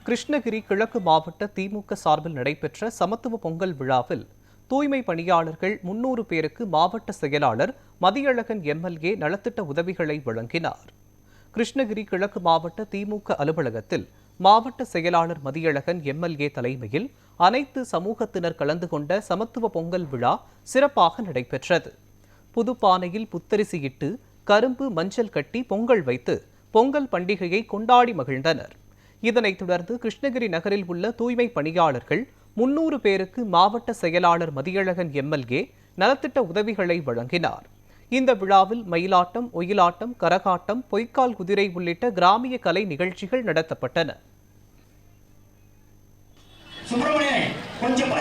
கிருஷ்ணகிரி கிழக்கு மாவட்ட திமுக சார்பில் நடைபெற்ற சமத்துவ பொங்கல் விழாவில் தூய்மை பணியாளர்கள் 300 பேருக்கு மாவட்ட செயலாளர் மதியழகன் எம்எல்ஏ நலத்திட்ட உதவிகளை வழங்கினார். கிருஷ்ணகிரி கிழக்கு மாவட்ட திமுக அலுவலகத்தில் மாவட்ட செயலாளர் மதியழகன் எம்எல்ஏ தலைமையில் அனைத்து சமூகத்தினர் கலந்து கொண்ட சமத்துவ பொங்கல் விழா சிறப்பாக நடைபெற்றது. புதுப்பானையில் புத்தரிசியிட்டு கரும்பு மஞ்சள் கட்டி பொங்கல் வைத்து பொங்கல் பண்டிகையை கொண்டாடி மகிழ்ந்தனர். இதனைத் தொடர்ந்து கிருஷ்ணகிரி நகரில் உள்ள தூய்மை பணியாளர்கள் 300 பேருக்கு மாவட்ட செயலாளர் மதியழகன் எம்எல்ஏ நலத்திட்ட உதவிகளை வழங்கினார். இந்த விழாவில் மயிலாட்டம், ஒயிலாட்டம், கரகாட்டம், பொய்க்கால் குதிரை உள்ளிட்ட கிராமிய கலை நிகழ்ச்சிகள் நடத்தப்பட்டன. கொஞ்சம்